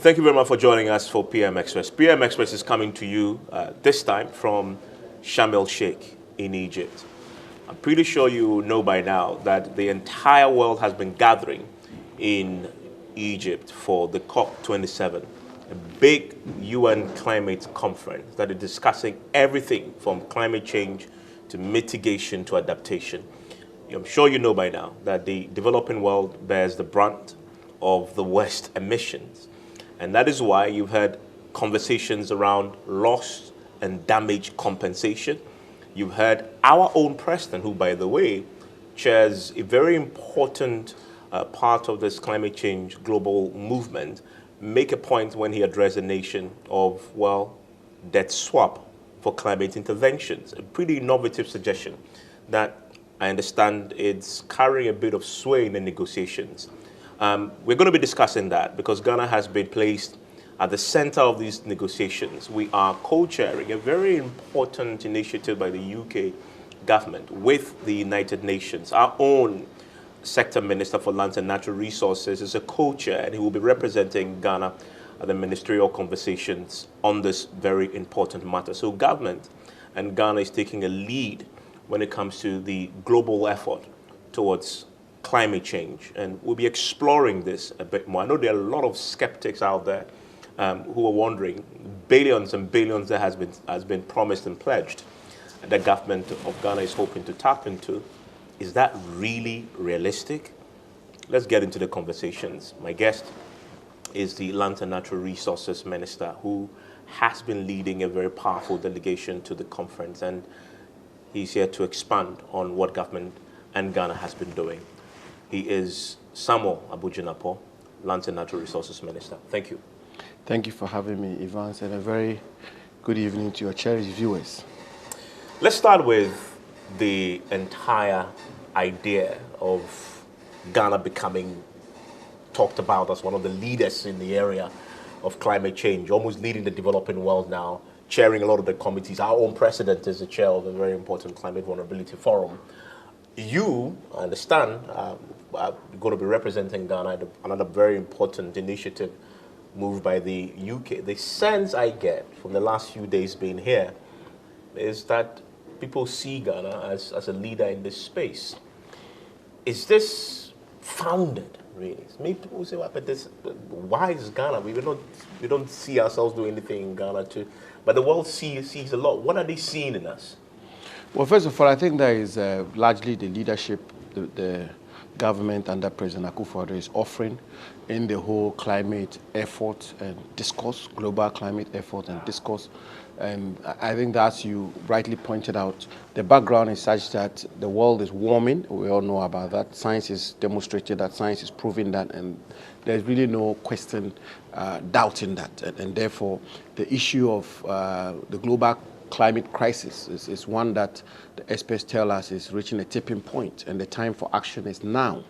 Thank you very much for joining us for PM Express. PM Express is coming to you this time from Sham El sheikh in Egypt. I'm pretty sure you know by now that the entire world has been gathering in Egypt for the COP27, a big UN climate conference that is discussing everything from climate change to mitigation to adaptation. I'm sure you know by now that the developing world bears the brunt of the West emissions. And that is why you've had conversations around loss and damage compensation. You've heard our own president, who, by the way, chairs a very important part of this climate change global movement, make a point when he addressed the nation of, well, debt swap for climate interventions. A pretty innovative suggestion that I understand it's carrying a bit of sway in the negotiations. We're going to be discussing that because Ghana has been placed at the center of these negotiations. We are co-chairing a very important initiative by the UK government with the United Nations. Our own Sector Minister for Lands and Natural Resources is a co-chair, and he will be representing Ghana at the ministerial conversations on this very important matter. So government and Ghana is taking a lead when it comes to the global effort towards climate change, and we'll be exploring this a bit more. I know there are a lot of skeptics out there who are wondering, billions and billions that has been promised and pledged, the government of Ghana is hoping to tap into. Is that really realistic? Let's get into the conversations. My guest is the Lands and Natural Resources Minister, who has been leading a very powerful delegation to the conference, and he's here to expand on what government and Ghana has been doing. He is Samuel Abujinapo, Lands and Natural Resources Minister. Thank you. Thank you for having me, Evans, and a very good evening to your cherished viewers. Let's start with the entire idea of Ghana becoming talked about as one of the leaders in the area of climate change, almost leading the developing world now, chairing a lot of the committees. Our own president is the chair of a very important Climate Vulnerability Forum. You, I understand, are going to be representing Ghana, another very important initiative moved by the UK. The sense I get from the last few days being here is that people see Ghana as a leader in this space. Is this founded, really? Maybe people say, well, but why is Ghana? We don't see ourselves doing anything in Ghana too, but the world sees a lot. What are they seeing in us? Well, first of all, I think there is largely the leadership the government under President Akufo-Addo is offering in the whole climate effort and discourse, global climate effort and discourse. And I think that, as you rightly pointed out, the background is such that the world is warming. We all know about that. Science is demonstrated that, science is proving that, and there's really no question doubting that. And therefore, the issue of the global climate crisis is one that the experts tell us is reaching a tipping point, and the time for action is now.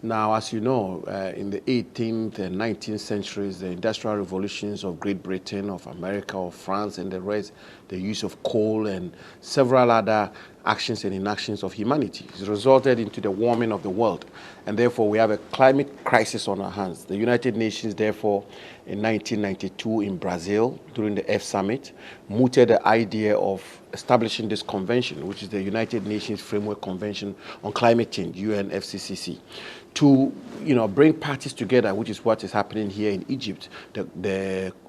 Now, as you know, in the 18th and 19th centuries, the industrial revolutions of Great Britain, of America, of France, and the rest, the use of coal and several other actions and inactions of humanity has resulted into the warming of the world. And therefore, we have a climate crisis on our hands. The United Nations, therefore, in 1992 in Brazil, during the F Summit, mooted the idea of establishing this convention, which is the United Nations Framework Convention on Climate Change, UNFCCC, to bring parties together, which is what is happening here in Egypt,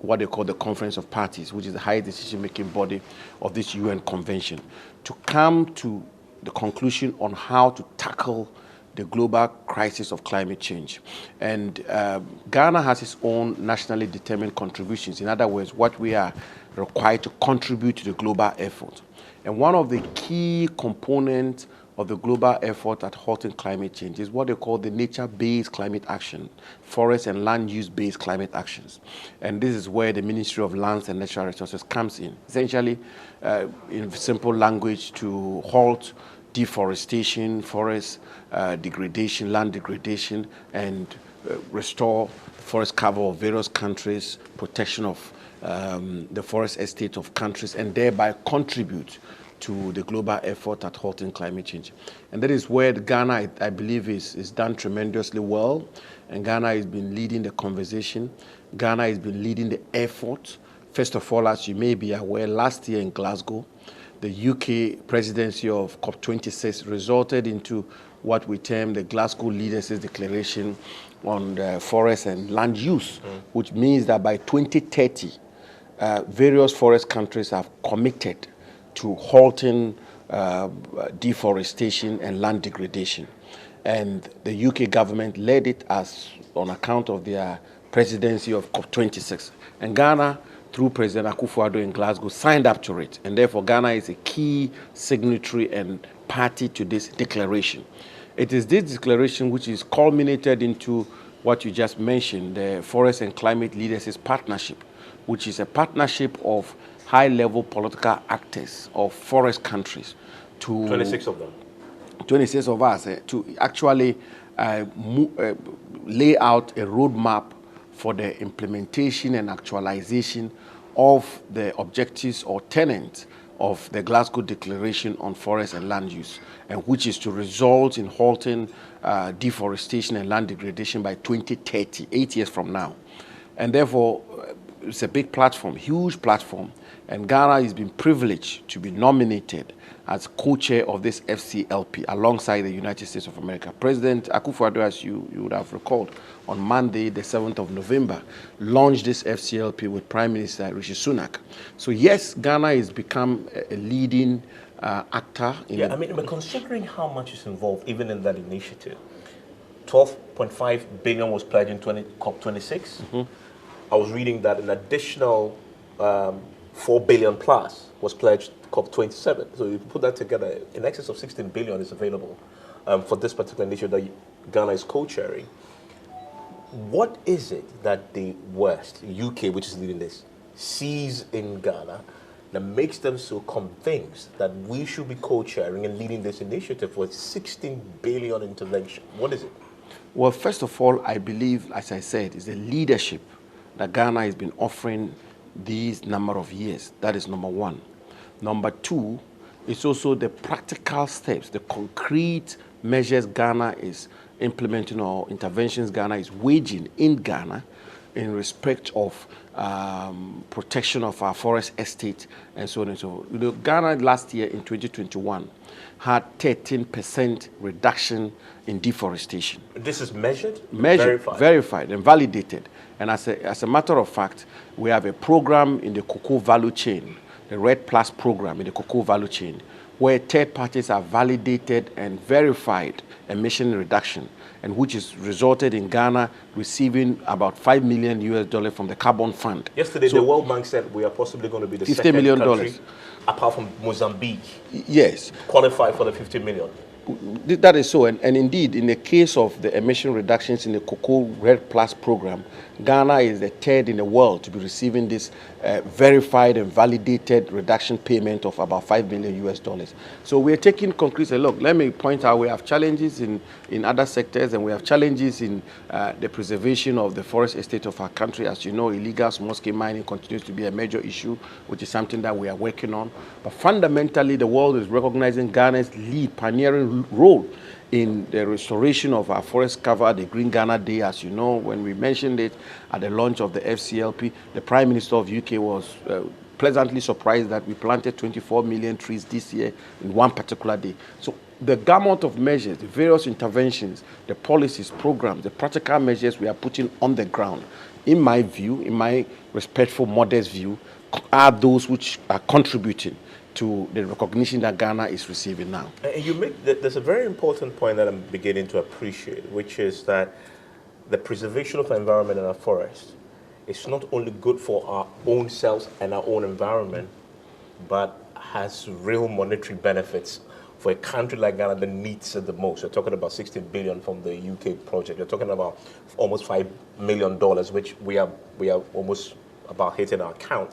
what they call the Conference of Parties, which is the highest decision-making body of this UN convention, to come to the conclusion on how to tackle the global crisis of climate change. And Ghana has its own nationally determined contributions. In other words, what we are required to contribute to the global effort. And one of the key components of the global effort at halting climate change is what they call the nature-based climate action, forest and land use-based climate actions. And this is where the Ministry of Lands and Natural Resources comes in. Essentially, in simple language, to halt deforestation, forest degradation, land degradation, and restore forest cover of various countries, protection of the forest estate of countries, and thereby contribute to the global effort at halting climate change. And that is where Ghana, I believe, is done tremendously well. and Ghana has been leading the conversation. Ghana has been leading the effort. First of all, as you may be aware, last year in Glasgow, the UK presidency of COP26 resulted into what we term the Glasgow Leaders' Declaration on the forest and land use, which means that by 2030, various forest countries have committed to halting deforestation and land degradation. And the UK government led it as on account of their presidency of COP26. And Ghana, through President Akufo-Addo in Glasgow, signed up to it. And therefore, Ghana is a key signatory and party to this declaration. It is this declaration which is culminated into what you just mentioned, the Forest and Climate Leaders Partnership, which is a partnership of high-level political actors of forest countries to 26 of them. 26 of us to actually lay out a roadmap for the implementation and actualization of the objectives or tenets of the Glasgow Declaration on Forest and Land Use, and which is to result in halting deforestation and land degradation by 2030, 8 years from now. And therefore, it's a big platform, huge platform, and Ghana has been privileged to be nominated as co-chair of this FCLP alongside the United States of America. President Akufo-Addo, as you would have recalled, on Monday, the 7th of November, launched this FCLP with Prime Minister Rishi Sunak. So yes, Ghana has become a leading actor. But considering how much is involved even in that initiative, 12.5 billion was pledged in COP26. I was reading that an additional 4 billion plus was pledged COP27. So you put that together, in excess of 16 billion is available for this particular initiative that Ghana is co-chairing. What is it that the West, UK, which is leading this, sees in Ghana that makes them so convinced that we should be co-chairing and leading this initiative for a 16 billion intervention? What is it? Well, first of all, I believe, as I said, is the leadership that Ghana has been offering these number of years. That is number one. Number two, it's also the practical steps, the concrete measures Ghana is implementing or interventions Ghana is waging in Ghana in respect of protection of our forest estate and so on and so forth. You know, Ghana last year in 2021 had 13% reduction in deforestation. This is measured, verified and validated. And as a matter of fact, we have a program in the cocoa value chain, the Red Plus program in the cocoa value chain, where third parties have validated and verified emission reduction, and which has resulted in Ghana receiving about $5 million from the Carbon Fund. Yesterday, the World Bank said we are possibly going to be the second million country, apart from Mozambique, yes, qualify for the 50 million. That is so, and indeed, in the case of the emission reductions in the Cocoa Red Plus program, Ghana is the third in the world to be receiving this verified and validated reduction payment of about $5 million. So we're taking concrete look. Let me point out we have challenges in other sectors, and we have challenges in the preservation of the forest estate of our country. As you know, illegal small-scale mining continues to be a major issue, which is something that we are working on. But fundamentally, the world is recognizing Ghana's lead, pioneering role in the restoration of our forest cover, the Green Ghana Day. As you know, when we mentioned it at the launch of the FCLP, the Prime Minister of UK was pleasantly surprised that we planted 24 million trees this year in one particular day. So the gamut of measures, the various interventions, the policies, programs, the practical measures we are putting on the ground, in my view, in my respectful, modest view, are those which are contributing to the recognition that Ghana is receiving now. And you make, there's a very important point that I'm beginning to appreciate, which is that the preservation of our environment and our forest is not only good for our own selves and our own environment, but has real monetary benefits for a country like Ghana that needs it the most. You're talking about 16 billion from the UK project. You're talking about almost $5 million, which we are almost about hitting our account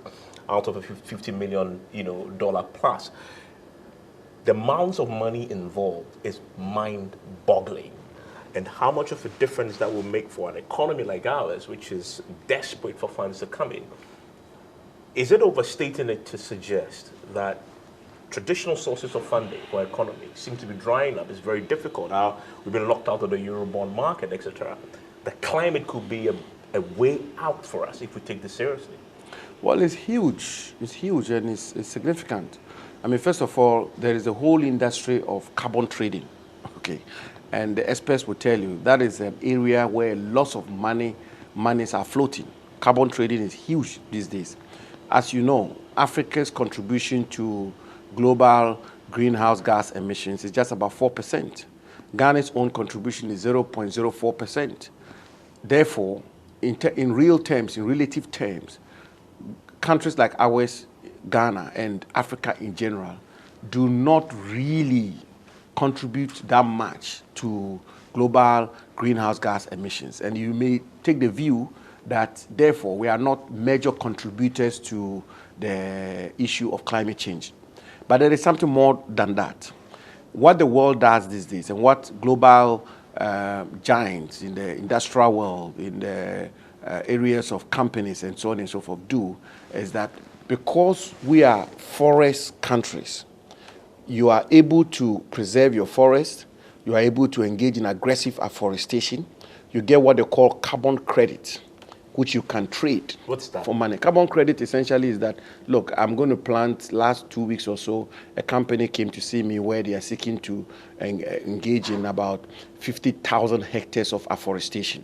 out of a $50 million, dollar plus. The amounts of money involved is mind-boggling, and how much of a difference that will make for an economy like ours, which is desperate for funds to come in. Is it overstating it to suggest that traditional sources of funding for our economy seem to be drying up? It's very difficult. Now, we've been locked out of the Eurobond market, etc. the climate could be a way out for us if we take this seriously? Well, it's huge. It's huge and it's significant. I mean, first of all, there is a whole industry of carbon trading, okay? And the experts will tell you that is an area where lots of monies are floating. Carbon trading is huge these days. As you know, Africa's contribution to global greenhouse gas emissions is just about 4%. Ghana's own contribution is 0.04%. Therefore, in real terms, in relative terms, countries like ours, Ghana, and Africa in general, do not really contribute that much to global greenhouse gas emissions. And you may take the view that, therefore, we are not major contributors to the issue of climate change. But there is something more than that. What the world does these days and what global giants in the industrial world, in the areas of companies and so on and so forth do is that because we are forest countries, you are able to preserve your forest, you are able to engage in aggressive afforestation, you get what they call carbon credit, which you can trade. What's that? For money. Carbon credit essentially is that, look, I'm going to plant, last 2 weeks or so, a company came to see me where they are seeking to engage in about 50,000 hectares of afforestation.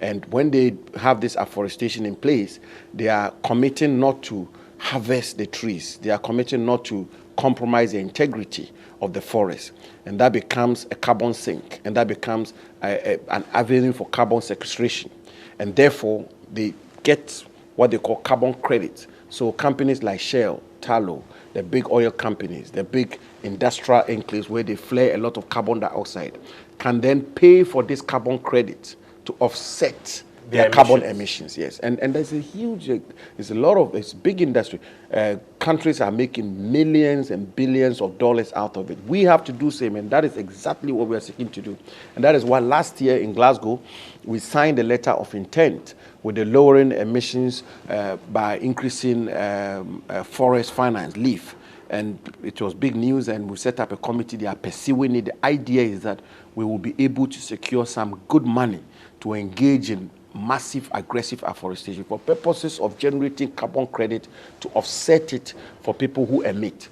And when they have this afforestation in place, they are committing not to harvest the trees. They are committing not to compromise the integrity of the forest. And that becomes a carbon sink. And that becomes an avenue for carbon sequestration. And therefore, they get what they call carbon credits. So companies like Shell, Tullow, the big oil companies, the big industrial enclaves where they flare a lot of carbon dioxide, can then pay for this carbon credit to offset their carbon emissions. Yes, and there's a huge, it's big industry. Countries are making millions and billions of dollars out of it. We have to do same, and that is exactly what we are seeking to do. And that is why last year in Glasgow, we signed a letter of intent with the lowering emissions by increasing forest finance, LEAF. And it was big news, and we set up a committee. They are pursuing it. The idea is that we will be able to secure some good money to engage in massive aggressive afforestation for purposes of generating carbon credit to offset it for people who emit.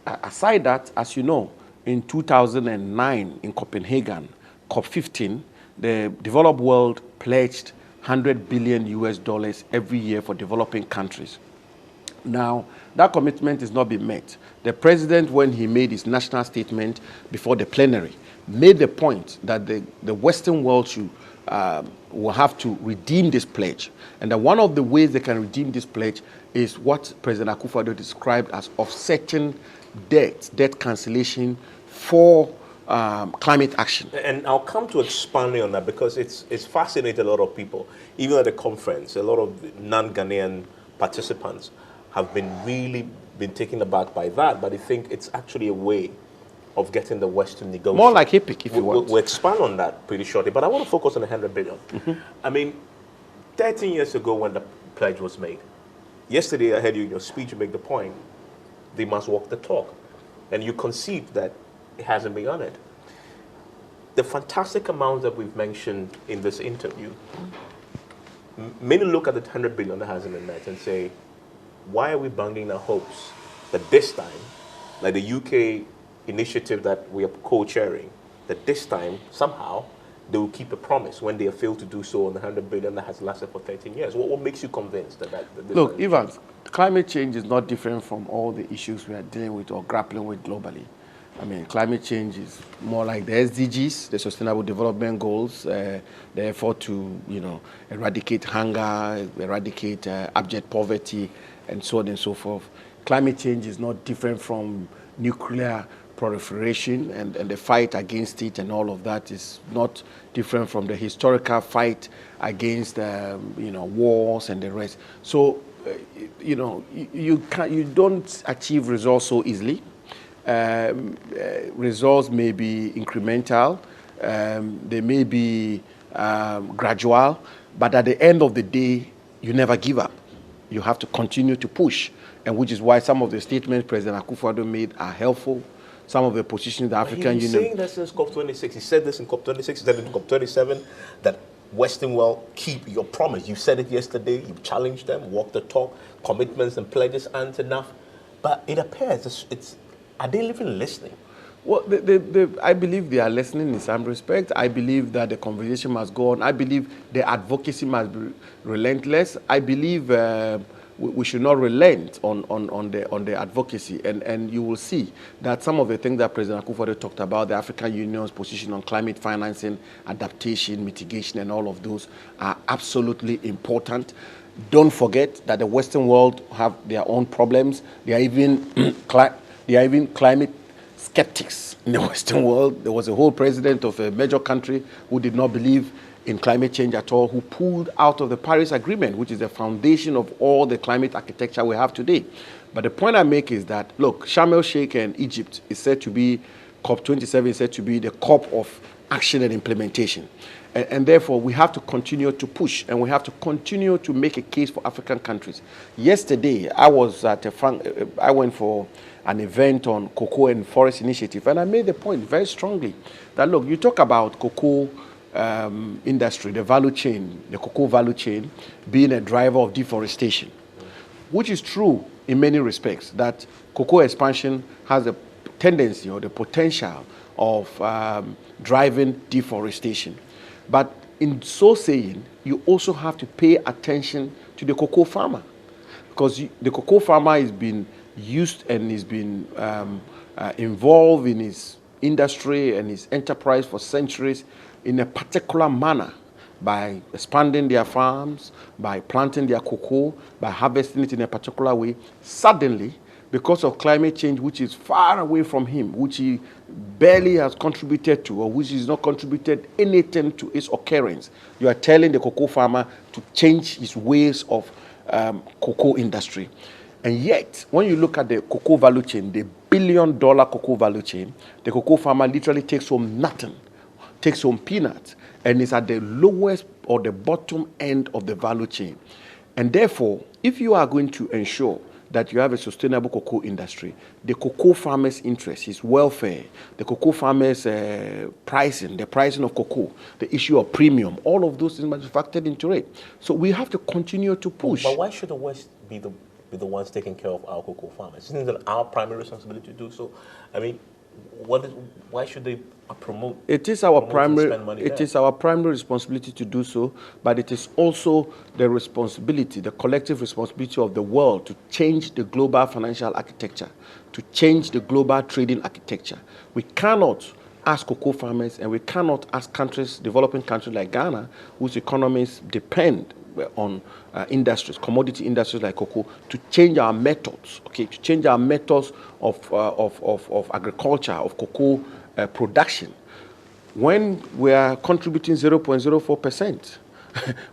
Aside that, as you know, in 2009 in Copenhagen, COP15, the developed world pledged $100 billion US every year for developing countries. Now, that commitment is not being met. The president, when he made his national statement before the plenary, made the point that the Western world will have to redeem this pledge. And that one of the ways they can redeem this pledge is what President Akufo-Addo described as offsetting debt cancellation for climate action. And I'll come to expanding on that because it's fascinated a lot of people. Even at the conference, a lot of non-Ghanaian participants have been taken aback by that, but I think it's actually a way of getting the West to negotiate. More like HIPIC, if you want. We'll expand on that pretty shortly, but I want to focus on the 100 billion. Mm-hmm. I mean, 13 years ago when the pledge was made, yesterday I heard you in your speech make the point, they must walk the talk. And you concede that it hasn't been honored. The fantastic amounts that we've mentioned in this interview, many look at the 100 billion that hasn't been met and say, why are we banging our hopes that this time, like the UK initiative that we are co-chairing, that this time, somehow, they will keep a promise when they have failed to do so on the 100 billion that has lasted for 13 years. What makes you convinced that Look, Evans, climate change is not different from all the issues we are dealing with or grappling with globally. I mean, climate change is more like the SDGs, the Sustainable Development Goals, the effort to, eradicate hunger, eradicate abject poverty, and so on and so forth. Climate change is not different from nuclear proliferation, and the fight against it and all of that is not different from the historical fight against, wars and the rest. So, you don't achieve results so easily. Results may be incremental, they may be gradual, but at the end of the day, you never give up. You have to continue to push, and which is why some of the statements President Akufo-Addo made are helpful. Some of the positions the African Union... He's saying that since COP26. He said this in COP26, he said it in COP27, that Western world keep your promise? You said it yesterday, you challenged them, walk the talk, commitments and pledges aren't enough. But it appears are they even listening? Well, I believe they are listening in some respect. I believe that the conversation must go on. I believe the advocacy must be relentless. I believe we should not relent on the advocacy. And you will see that some of the things that President Akufo-Addo talked about, the African Union's position on climate financing, adaptation, mitigation, and all of those are absolutely important. Don't forget that the Western world have their own problems. They are even climate skeptics in the Western world. There was a whole president of a major country who did not believe in climate change at all, who pulled out of the Paris Agreement, which is the foundation of all the climate architecture we have today. But the point I make is that, look, Sham El sheikh and Egypt is said to be, COP27 is said to be the COP of action and implementation. And therefore, we have to continue to push, and we have to continue to make a case for African countries. Yesterday, I was at I went for an event on cocoa and forest initiative, and I made the point very strongly that, look, you talk about cocoa industry, the value chain, the cocoa value chain being a driver of deforestation, which is true in many respects, that cocoa expansion has a tendency or the potential of driving deforestation. But in so saying, you also have to pay attention to the cocoa farmer, because the cocoa farmer has been used and has been involved in his industry and his enterprise for centuries in a particular manner, by expanding their farms, by planting their cocoa, by harvesting it in a particular way. Suddenly, because of climate change, which is far away from him, which he barely has contributed to, or which has not contributed anything to its occurrence, you are telling the cocoa farmer to change his ways of cocoa industry. And yet, when you look at the cocoa value chain, the billion-dollar cocoa value chain, the cocoa farmer literally takes home nothing, takes home peanuts, and is at the lowest or the bottom end of the value chain. And therefore, if you are going to ensure that you have a sustainable cocoa industry, the cocoa farmer's interest, his welfare, the cocoa farmer's pricing, the pricing of cocoa, the issue of premium, all of those things must be factored into it. So we have to continue to push. But why should the West be the ones taking care of our cocoa farmers? Isn't it our primary responsibility to do so? I mean, why should they promote? It is our primary. It is our primary responsibility to do so, but it is also the responsibility, the collective responsibility of the world to change the global financial architecture, to change the global trading architecture. We cannot ask cocoa farmers, and we cannot ask countries, developing countries like Ghana, whose economies depend on industries, commodity industries like cocoa, to change our methods, okay, to change our methods of agriculture, of cocoa production. When we are contributing 0.04%,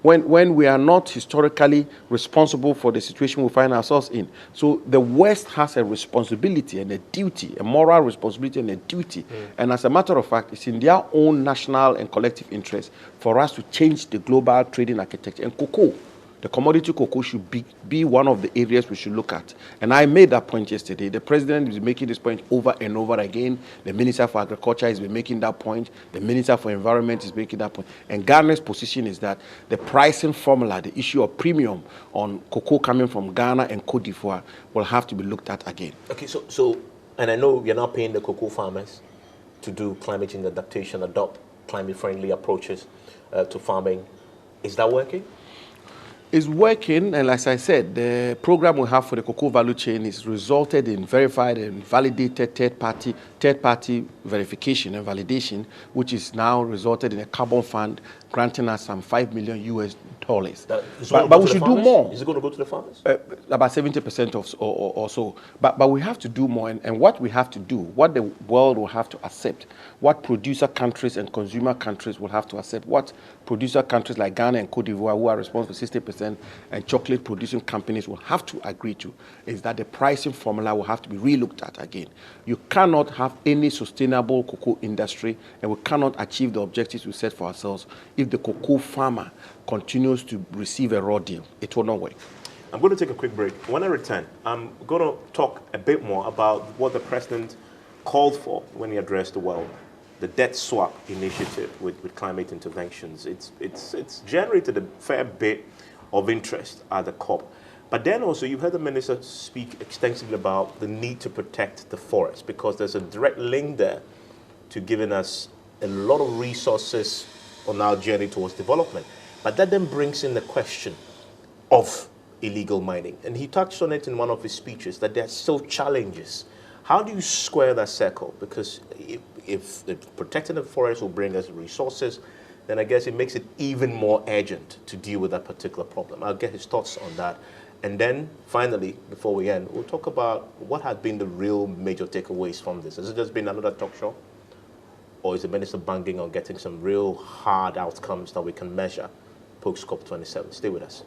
when we are not historically responsible for the situation we find ourselves in. So the West has a responsibility and a duty, a moral responsibility and a duty. And as a matter of fact, it's in their own national and collective interest for us to change the global trading architecture. And cocoa, the commodity cocoa, should be one of the areas we should look at. And I made that point yesterday. The president is making this point over and over again. The Minister for Agriculture has been making that point. The Minister for Environment is making that point. And Ghana's position is that the pricing formula, the issue of premium on cocoa coming from Ghana and Cote d'Ivoire, will have to be looked at again. Okay, so and I know you're not paying the cocoa farmers to do climate change adaptation, adopt climate-friendly approaches to farming. Is that working? It's working, and as I said, the program we have for the cocoa value chain is resulted in verified and validated third-party verification and validation, which is now resulted in a carbon fund granting us some $5 million. But we should do more. Is it going to go to the farmers? About 70% or so. But we have to do more, and what we have to do, what the world will have to accept, what producer countries and consumer countries will have to accept, what producer countries like Ghana and Cote d'Ivoire, who are responsible for 60%, and chocolate producing companies will have to agree to, is that the pricing formula will have to be re-looked at again. You cannot have any sustainable cocoa industry, and we cannot achieve the objectives we set for ourselves if the cocoa farmer continues to receive a raw deal. It will not work. I'm going to take a quick break. When I return, I'm going to talk a bit more about what the president called for when he addressed the world the debt swap initiative with climate interventions. It's generated a fair bit of interest at the COP. But then also, you've heard the minister speak extensively about the need to protect the forest, because there's a direct link there to giving us a lot of resources on our journey towards development. But that then brings in the question of illegal mining. And he touched on it in one of his speeches, that there are still challenges. How do you square that circle? Because if protecting the forest will bring us resources, then I guess it makes it even more urgent to deal with that particular problem. I'll get his thoughts on that. And then finally, before we end, we'll talk about what have been the real major takeaways from this. Has it just been another talk show? Or is the minister banking on getting some real hard outcomes that we can measure post COP27? Stay with us.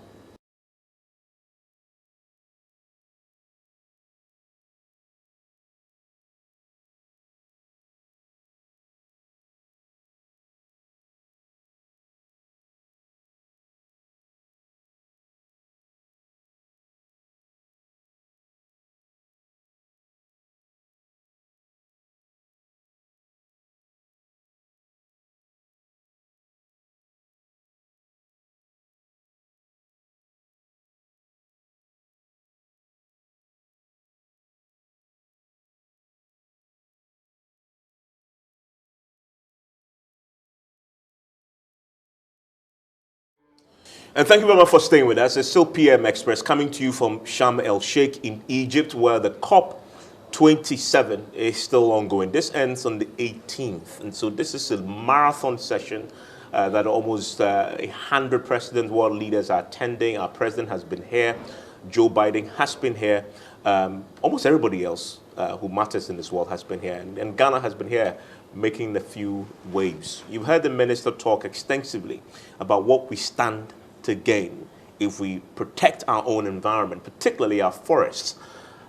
And thank you very much for staying with us. It's still PM Express coming to you from Sham El Sheikh in Egypt, where the COP27 is still ongoing. This ends on the 18th. And so this is a marathon session that almost 100 president world leaders are attending. Our president has been here. Joe Biden has been here. Almost everybody else who matters in this world has been here. And Ghana has been here making a few waves. You've heard the minister talk extensively about what we stand to gain if we protect our own environment, particularly our forests.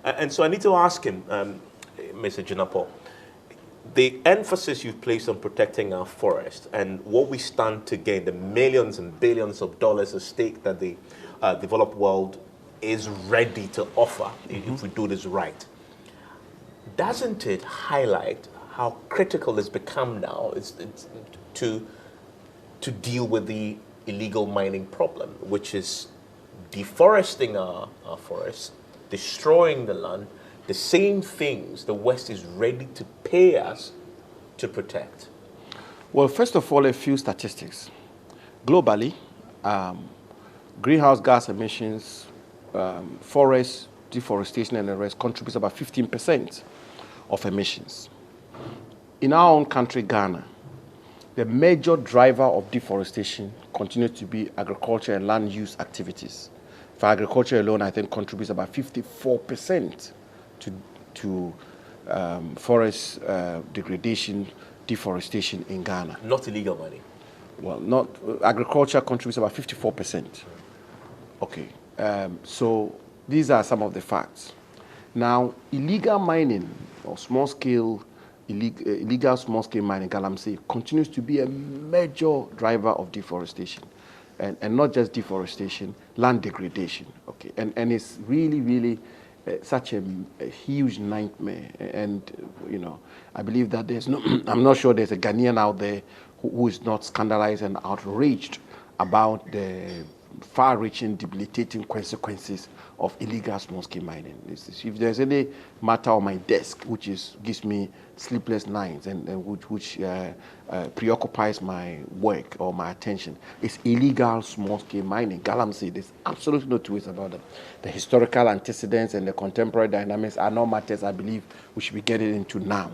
And so I need to ask him, Mr. Jinapo, the emphasis you've placed on protecting our forest and what we stand to gain, the millions and billions of dollars at stake that the developed world is ready to offer if we do this right, doesn't it highlight how critical it's become now to deal with the illegal mining problem, which is deforesting our forests, destroying the land, the same things the West is ready to pay us to protect? Well, first of all, a few statistics. Globally, greenhouse gas emissions, forest deforestation and the rest contributes about 15% of emissions. In our own country, Ghana, the major driver of deforestation continues to be agriculture and land use activities. For agriculture alone, I think contributes about 54% to forest degradation, deforestation in Ghana. Not illegal mining. Well, not agriculture contributes about 54%. Okay, so these are some of the facts. Now, illegal mining or small-scale illegal small-scale mining, Galamsey, continues to be a major driver of deforestation. And not just deforestation, land degradation. Okay, and it's really, really such a huge nightmare. And, you know, I believe that there's no, I'm not sure there's a Ghanaian out there who is not scandalized and outraged about the far-reaching, debilitating consequences of illegal small-scale mining. If there's any matter on my desk which gives me sleepless nights and which preoccupies my work or my attention, it's illegal small-scale mining. Galamsey, there's absolutely no two ways about it. The historical antecedents and the contemporary dynamics are not matters I believe we should be getting into now.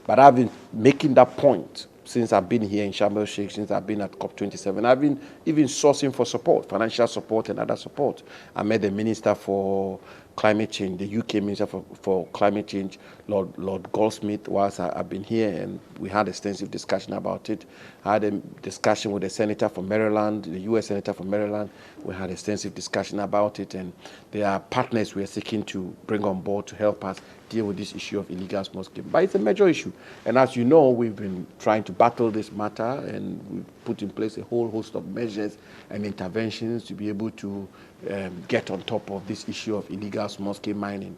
But I've been making that point since I've been here in Sham El sheikh, since I've been at COP27. I've been even sourcing for support, financial support and other support. I met the Minister for Climate Change, the UK Minister for Climate Change, Lord Goldsmith, whilst I've been here, and we had extensive discussion about it. I had a discussion with the Senator from Maryland, the US Senator from Maryland. We had extensive discussion about it, and there are partners we are seeking to bring on board to help us deal with this issue of illegal small-scale. But it's a major issue. And as you know, we've been trying to battle this matter, and we've put in place a whole host of measures and interventions to be able to get on top of this issue of illegal small-scale mining.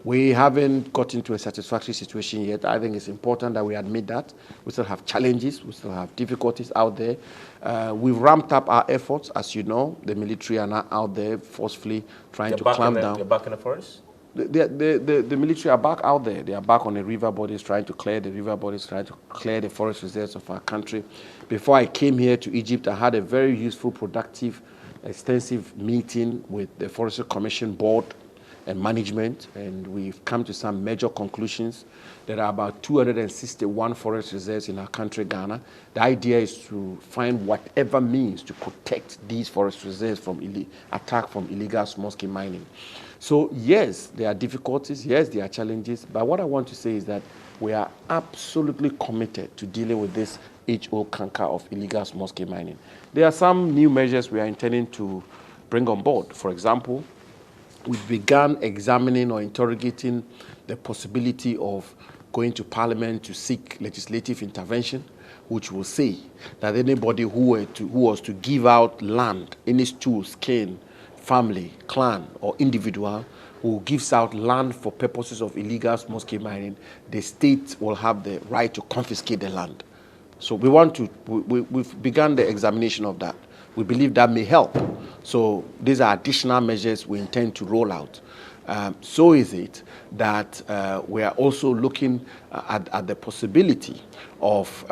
We haven't got into a satisfactory situation yet. I think it's important that we admit that. We still have challenges. We still have difficulties out there. We've ramped up our efforts. As you know, the military are now out there forcefully trying to clamp down. You're back in the forest? The military are back out there. They are back on the river bodies, trying to clear the river bodies, trying to clear the forest reserves of our country. Before I came here to Egypt, I had a very useful, productive, extensive meeting with the Forestry Commission Board and management, and we've come to some major conclusions. There are about 261 forest reserves in our country, Ghana. The idea is to find whatever means to protect these forest reserves from attack from illegal small-scale mining. So yes, there are difficulties, yes, there are challenges, but what I want to say is that we are absolutely committed to dealing with this age-old canker of illegal small-scale mining. There are some new measures we are intending to bring on board. For example, we've begun examining or interrogating the possibility of going to Parliament to seek legislative intervention, which will say that anybody who was to give out land, any stool, skin, family, clan, or individual who gives out land for purposes of illegal small-scale mining, the state will have the right to confiscate the land. So we've begun the examination of that. We believe that may help. So these are additional measures we intend to roll out. So is it that we are also looking at the possibility of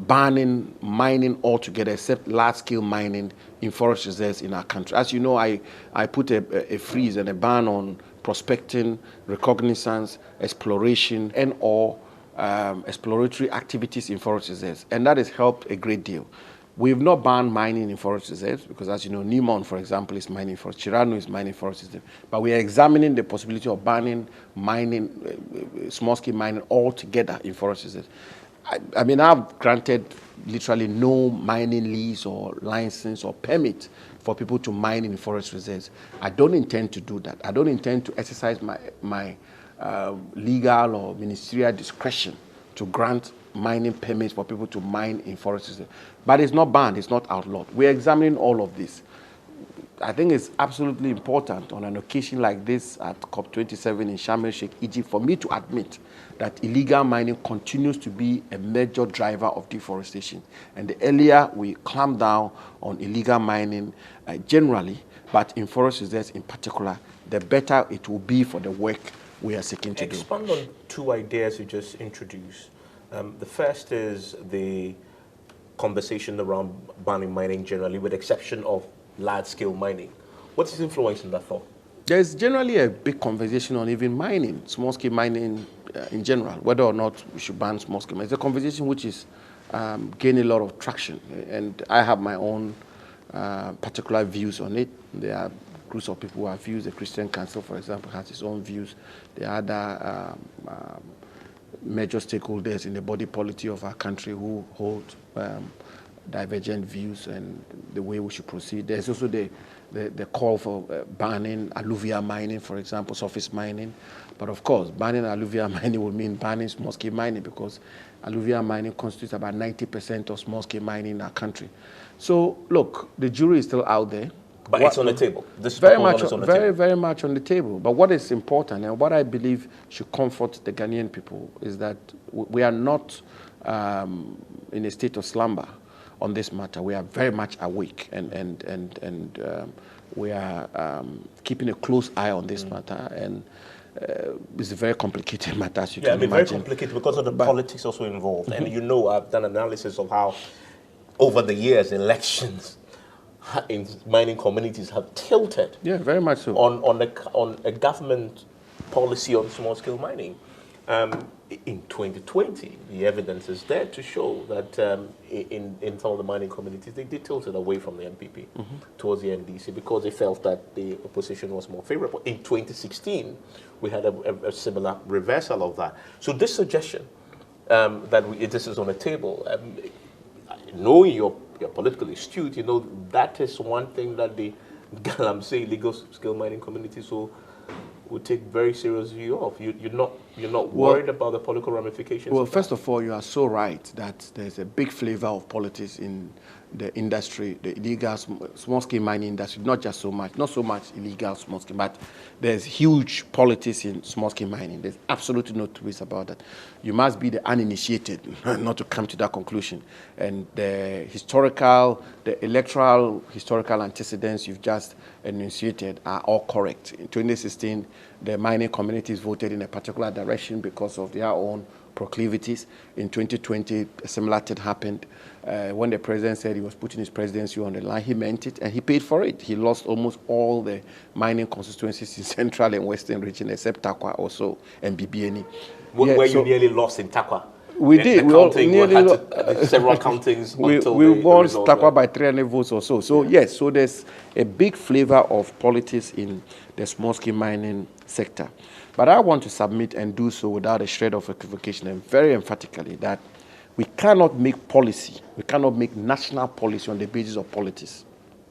banning mining altogether, except large-scale mining in forest reserves in our country. As you know, I put a freeze and a ban on prospecting, reconnaissance, exploration, and or exploratory activities in forest reserves, and that has helped a great deal. We've not banned mining in forest reserves because, as you know, Nimon, for example, is mining forest. Chirano is mining forest reserve. But we are examining the possibility of banning mining, small-scale mining altogether in forest reserves. I mean, I've granted literally no mining lease or license or permit for people to mine in forest reserves. I don't intend to do that. I don't intend to exercise my legal or ministerial discretion to grant mining permits for people to mine in forest reserves. But it's not banned, it's not outlawed. We're examining all of this. I think it's absolutely important on an occasion like this at COP27 in Sham El sheikh, Egypt, for me to admit that illegal mining continues to be a major driver of deforestation. And the earlier we clamp down on illegal mining generally, but in forest reserves in particular, the better it will be for the work we are seeking to do. Expand on two ideas you just introduced. The first is the conversation around banning mining generally, with the exception of large-scale mining. What's his influence in that thought? There's generally a big conversation on even mining, small-scale mining in general, whether or not we should ban small-scale mining. It's a conversation which is gaining a lot of traction, and I have my own particular views on it. There are groups of people who have views. The Christian Council, for example, has its own views. There are other major stakeholders in the body politic of our country who hold divergent views and the way we should proceed. There's also the call for banning alluvial mining, for example, surface mining. But of course, banning alluvial mining will mean banning small-scale mining, because alluvial mining constitutes about 90% of small-scale mining in our country. So, look, the jury is still out there. But it's on the table. This very much on the table. But what is important, and what I believe should comfort the Ghanaian people, is that we are not in a state of slumber on this matter. We are very much awake, and we are keeping a close eye on this matter. And it's a very complicated matter, as you can imagine. Very complicated because of the politics also involved. And you know, I've done analysis of how, over the years, elections in mining communities have tilted. Yeah, very much so. On a government policy on small-scale mining. In 2020, the evidence is there to show that in some of the mining communities, they tilted away from the MPP towards the NDC because they felt that the opposition was more favorable. In 2016, we had a similar reversal of that. So this suggestion that this is on the table, knowing you're politically astute, you know that is one thing that the Galamsey legal scale mining communities will take very serious view of. You're not You're not worried about the political ramifications? Well, of first that? of all, you are so right that there's a big flavor of politics in the industry, the illegal small-scale mining industry. Not so much illegal small-scale, but there's huge politics in small-scale mining. There's absolutely no twist about that. You must be the uninitiated not to come to that conclusion. And the electoral historical antecedents you've just enunciated are all correct. In 2016, the mining communities voted in a particular direction because of their own proclivities. In 2020, a similar thing happened. When the president said he was putting his presidency on the line, he meant it, and he paid for it. He lost almost all the mining constituencies in Central and Western region, except Takwa also and BBNE. Where you nearly lost in Takwa. We did. We all nearly several countings until we won result Takwa by 300 votes or so. So yes, so there's a big flavor of politics in the small-scale mining sector. But I want to submit and do so without a shred of equivocation and very emphatically that we cannot make policy, we cannot make national policy on the basis of politics.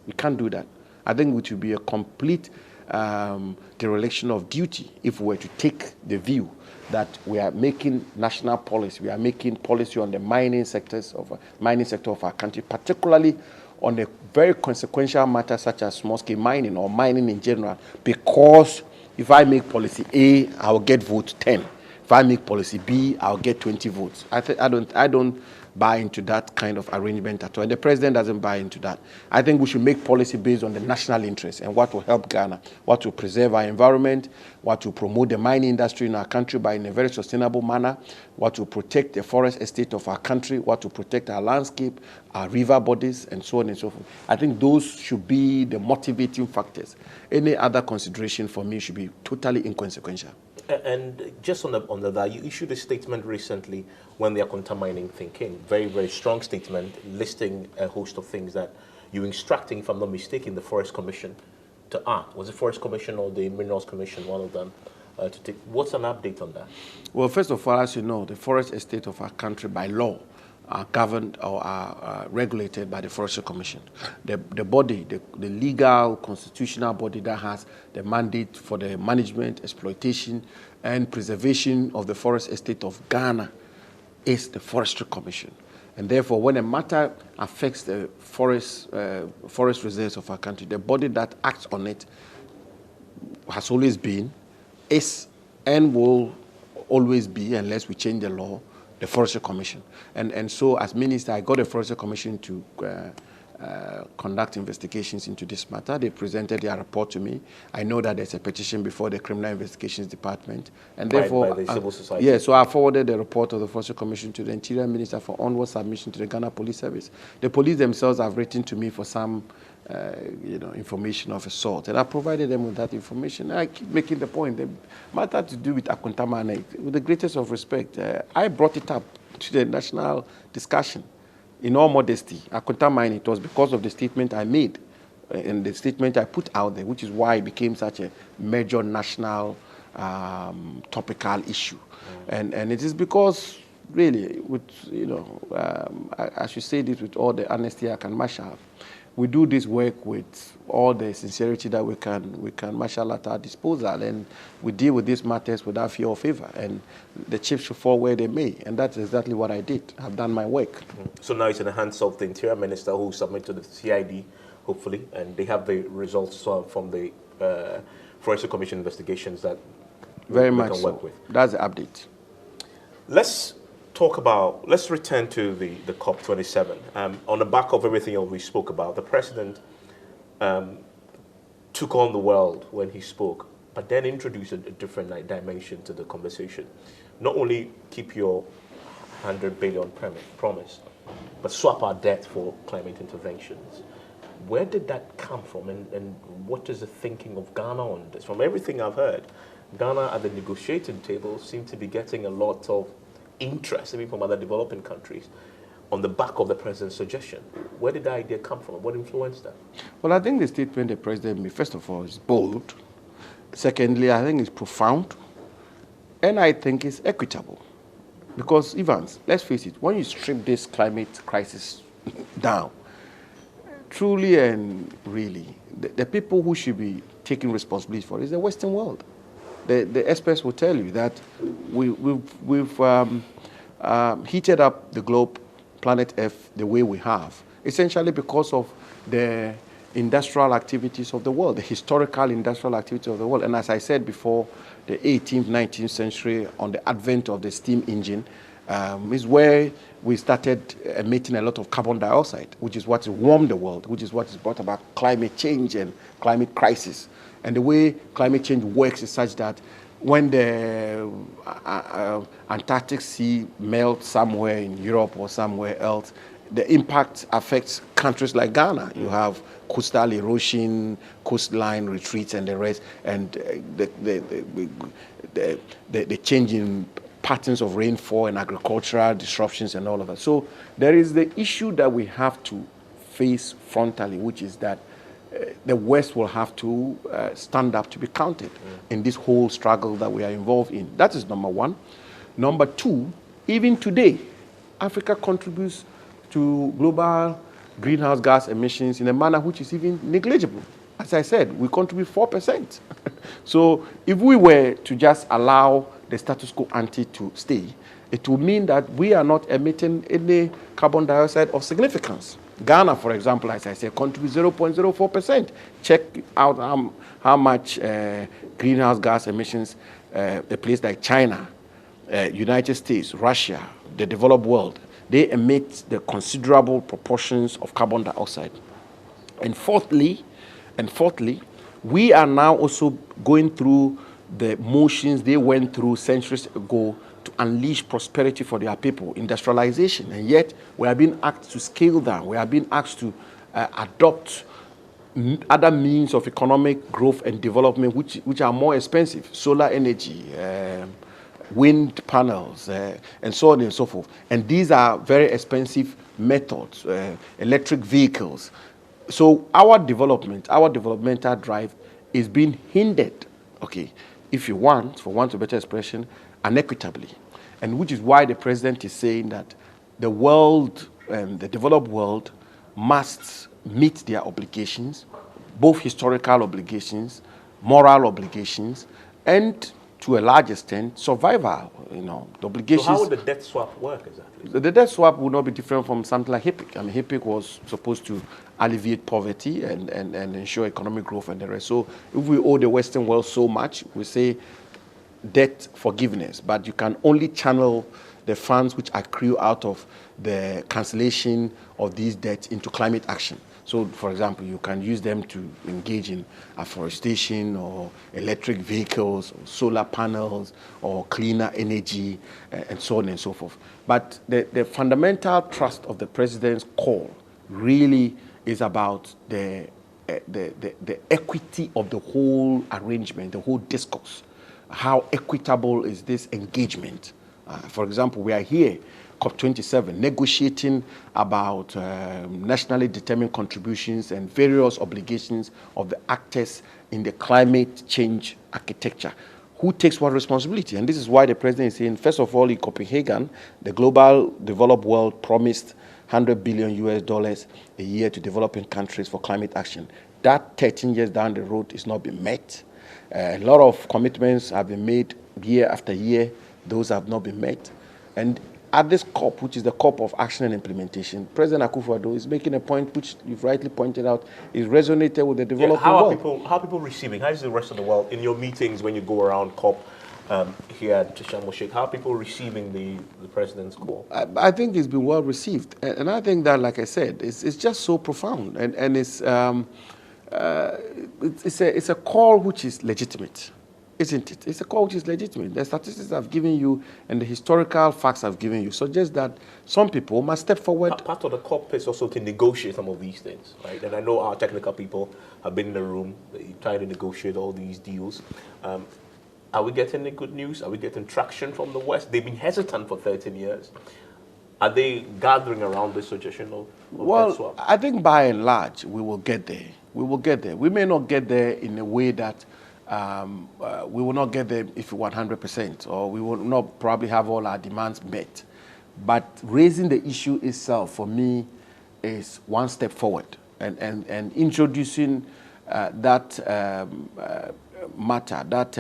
We can't do that. I think it would be a complete dereliction of duty if we were to take the view that we are making national policy, we are making policy on the mining sector of our country, particularly on a very consequential matter such as small-scale mining or mining in general, because if I make policy A, I'll get vote 10. If I make policy B, I'll get 20 votes. I don't buy into that kind of arrangement at all. And the president doesn't buy into that. I think we should make policy based on the national interest and what will help Ghana, what will preserve our environment, what will promote the mining industry in our country in a very sustainable manner, what will protect the forest estate of our country, what will protect our landscape, our river bodies, and so on and so forth. I think those should be the motivating factors. Any other consideration for me should be totally inconsequential. And just on that, you issued a statement recently when the Akonta mining thing came. Very, very strong statement listing a host of things that you're instructing, if I'm not mistaken, the Forest Commission to act. Was it Forest Commission or the Minerals Commission, one of them, to take? What's an update on that? Well, first of all, as you know, the forest estate of our country by law are governed or are regulated by the Forestry Commission. The body, the legal, constitutional body that has the mandate for the management, exploitation, and preservation of the forest estate of Ghana is the Forestry Commission. And therefore, when a matter affects the forest reserves of our country, the body that acts on it has always been, is, and will always be, unless we change the law, the Forestry Commission. And so as minister, I got the Forestry Commission to conduct investigations into this matter. They presented their report to me. I know that there's a petition before the Criminal Investigations Department. And therefore, by the civil society. Yeah, so I forwarded the report of the Forestry Commission to the Interior Minister for onward submission to the Ghana Police Service. The police themselves have written to me for some information of a sort, and I provided them with that information. I keep making the point, the matter to do with Akonta mining, with the greatest of respect, I brought it up to the national discussion. In all modesty, Akonta mining, it was because of the statement I made and the statement I put out there, which is why it became such a major national topical issue. And it is because, really, with I should say this with all the honesty I can marshal. We do this work with all the sincerity that we can marshal at our disposal, and we deal with these matters without fear or favor, and the chips should fall where they may, and that's exactly what I did. I've done my work. So now it's in the hands of the Interior Minister, who submitted to the CID, hopefully, and they have the results from the Forestry Commission investigations that Very we much can work with. That's the update. Let's return to the COP27. On the back of everything we spoke about, the president took on the world when he spoke, but then introduced a different dimension to the conversation. Not only keep your 100 billion promise, but swap our debt for climate interventions. Where did that come from, and what is the thinking of Ghana on this? From everything I've heard, Ghana at the negotiating table seems to be getting a lot of interest, even from other developing countries, on the back of the president's suggestion. Where did the idea come from? What influenced that? Well, I think the statement the president made, first of all, is bold. Secondly, I think it's profound. And I think it's equitable. Because, Evans, let's face it, when you strip this climate crisis down, truly and really, the people who should be taking responsibility for it is the Western world. the experts will tell you that we've heated up the globe, planet Earth, the way we have, essentially because of the industrial activities of the world, the historical industrial activity of the world. And as I said before, the 18th, 19th century, on the advent of the steam engine, is where we started emitting a lot of carbon dioxide, which is what warmed the world, which is what has brought about climate change and climate crisis. And the way climate change works is such that when the Antarctic Sea melts somewhere in Europe or somewhere else, the impact affects countries like Ghana. You have coastal erosion, coastline retreats, and the rest, and the change in patterns of rainfall and agricultural disruptions and all of that. So there is the issue that we have to face frontally, which is that the West will have to stand up to be counted in this whole struggle that we are involved in. That is number one. Number two, even today, Africa contributes to global greenhouse gas emissions in a manner which is even negligible. As I said, we contribute 4%. So if we were to just allow the status quo ante to stay, it will mean that we are not emitting any carbon dioxide of significance. Ghana, for example, as I said, contributes 0.04%. Check out how much greenhouse gas emissions a place like China, United States, Russia, the developed world, they emit the considerable proportions of carbon dioxide. And fourthly, we are now also going through the motions they went through centuries ago to unleash prosperity for their people, industrialization. And yet, we are being asked to scale down. We are being asked to adopt other means of economic growth and development which are more expensive. Solar energy, wind panels, and so on and so forth. And these are very expensive methods, electric vehicles. So our developmental drive is being hindered, okay, if you want, for want of better expression, unequitably. And which is why the president is saying that the world, the developed world, must meet their obligations, both historical obligations, moral obligations, and to a large extent, survival, the obligations. So how would the debt swap work exactly? The debt swap would not be different from something like HIPIC. I mean, HIPIC was supposed to alleviate poverty and ensure economic growth and the rest. So if we owe the Western world so much, we say debt forgiveness, but you can only channel the funds which accrue out of the cancellation of these debts into climate action. So, for example, you can use them to engage in afforestation or electric vehicles or solar panels or cleaner energy and so on and so forth. But the fundamental thrust of the president's call really is about the equity of the whole arrangement, the whole discourse. How equitable is this engagement? For example, we are here, COP27, negotiating about nationally determined contributions and various obligations of the actors in the climate change architecture. Who takes what responsibility? And this is why the president is saying, first of all, in Copenhagen, the global developed world promised $100 billion a year to developing countries for climate action. That 13 years down the road is not been met. A lot of commitments have been made year after year. Those have not been met. And at this COP, which is the COP of action and implementation, President Akufo-Addo is making a point which you've rightly pointed out is resonated with the developing world. How are people receiving? How is the rest of the world in your meetings when you go around COP here at Sham El sheikh? How are people receiving the president's call? I think it's been well received, and I think that, like I said, it's just so profound, and it's a call which is legitimate. Isn't it? It's a call which is legitimate. The statistics I've given you and the historical facts I've given you suggest that some people must step forward. Part of the COP is also to negotiate some of these things, right? And I know our technical people have been in the room trying to negotiate all these deals. Are we getting the good news? Are we getting traction from the West? They've been hesitant for 13 years. Are they gathering around this suggestion of debt swap? I think by and large, we will get there. We will get there. We may not get there in a way that we will not get there if we want 100%, or we will not probably have all our demands met. But raising the issue itself, for me, is one step forward. And introducing that matter, that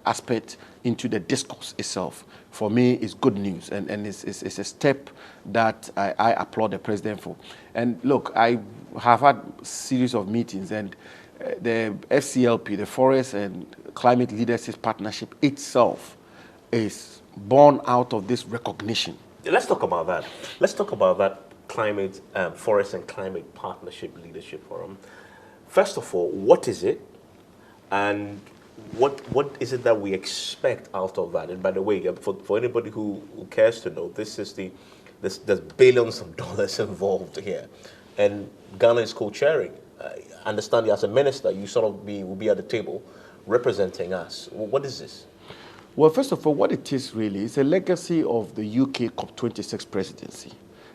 aspect into the discourse itself, for me, is good news, and it's a step that I applaud the president for. And look, I have had a series of meetings, and the FCLP, the Forest and Climate Leadership Partnership itself, is born out of this recognition. Let's talk about that. Let's talk about that climate, forest and climate partnership leadership forum. First of all, what is it, and what is it that we expect out of that? And by the way, for anybody who cares to know, there's billions of dollars involved here, and Ghana is co-chairing. I understand as a minister, you sort of will be at the table representing us. What is this? Well, first of all, what it is really is a legacy of the UK COP26 presidency.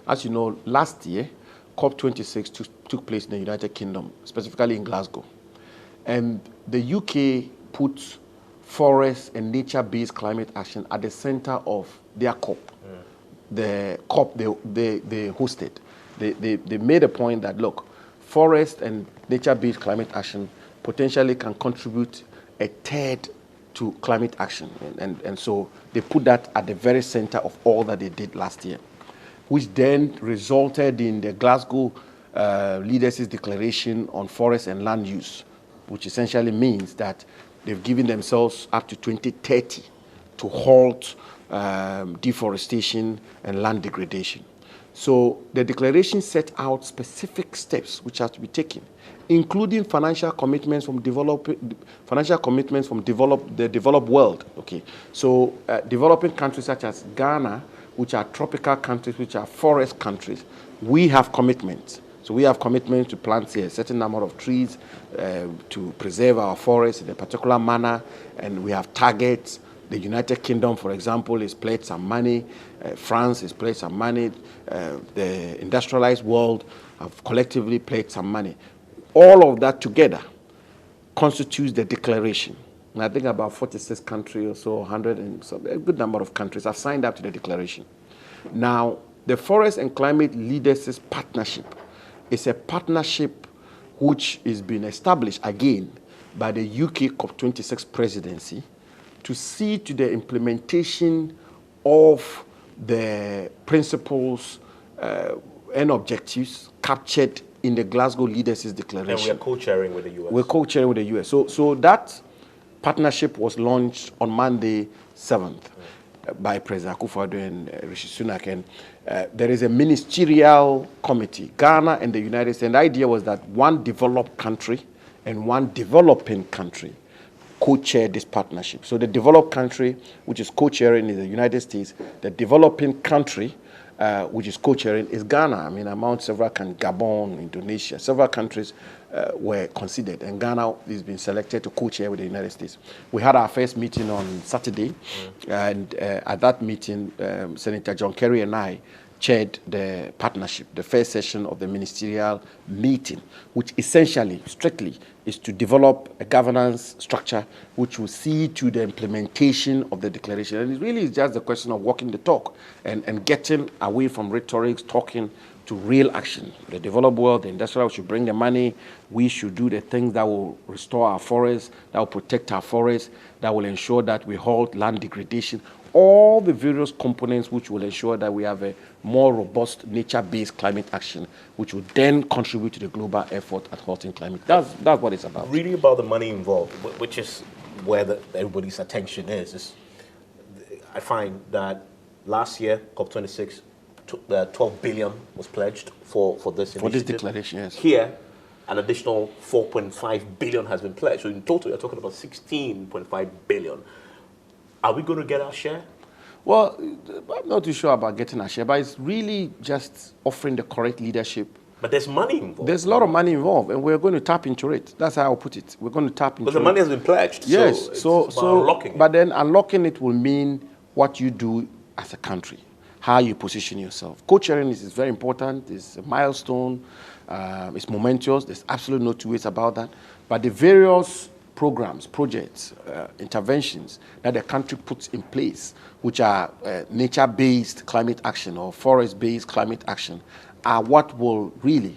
As you know, last year, COP26 took place in the United Kingdom, specifically in Glasgow. And the UK put forest and nature-based climate action at the center of their COP. The COP they hosted. They made a point that, look, forest and nature-based climate action potentially can contribute a third to climate action. And so they put that at the very center of all that they did last year, which then resulted in the Glasgow Leaders' Declaration on Forest and Land Use, which essentially means that they've given themselves up to 2030 to halt deforestation and land degradation. So the declaration set out specific steps which have to be taken, including financial commitments from the developed world. Okay, so developing countries such as Ghana, which are tropical countries, which are forest countries, we have commitments. So we have commitments to plant a certain number of trees to preserve our forests in a particular manner, and we have targets. The United Kingdom, for example, has pledged some money. France has pledged some money. The industrialized world have collectively pledged some money. All of that together constitutes the declaration. And I think about 46 countries or so, 100 and so, a good number of countries have signed up to the declaration. Now, the Forest and Climate Leaders' Partnership is a partnership which is being established again by the UK COP26 presidency to see to the implementation of the principles and objectives captured in the Glasgow Leaders' Declaration. And we are co-chairing with the US. We're co-chairing with the US. So that partnership was launched on Monday 7th by President Akufo-Addo and Rishi Sunak. And there is a ministerial committee, Ghana and the United States. And the idea was that one developed country and one developing country co-chair this partnership. So the developed country, which is co-chairing, is the United States. The developing country, which is co-chairing, is Ghana. I mean, among several countries, Gabon, Indonesia, several countries were considered, and Ghana has been selected to co-chair with the United States. We had our first meeting on Saturday, and at that meeting, Senator John Kerry and I chaired the partnership, the first session of the ministerial meeting, which essentially, strictly, is to develop a governance structure which will see to the implementation of the declaration. And it really is just the question of walking the talk and getting away from rhetoric, talking to real action. The developed world, the industrial world should bring the money. We should do the things that will restore our forests, that will protect our forests, that will ensure that we halt land degradation. All the various components which will ensure that we have a more robust nature-based climate action, which will then contribute to the global effort at halting climate. That's what it's about. Really about the money involved, which is where everybody's attention is. I find that last year, COP26, 12 billion was pledged for this initiative. For this declaration, yes. Here, an additional 4.5 billion has been pledged. So in total, you're talking about 16.5 billion. Are we going to get our share? Well, I'm not too sure about getting our share, but it's really just offering the correct leadership. But there's money involved. There's a lot of money involved, and we're going to tap into it. That's how I'll put it. We're going to tap into it. But the money has been pledged. Yes. So unlocking it. But then unlocking it will mean what you do as a country, how you position yourself. Co-chairing is very important. It's a milestone. It's momentous. There's absolutely no two ways about that. But the various programs, projects, interventions that the country puts in place, which are nature-based climate action or forest-based climate action, are what will really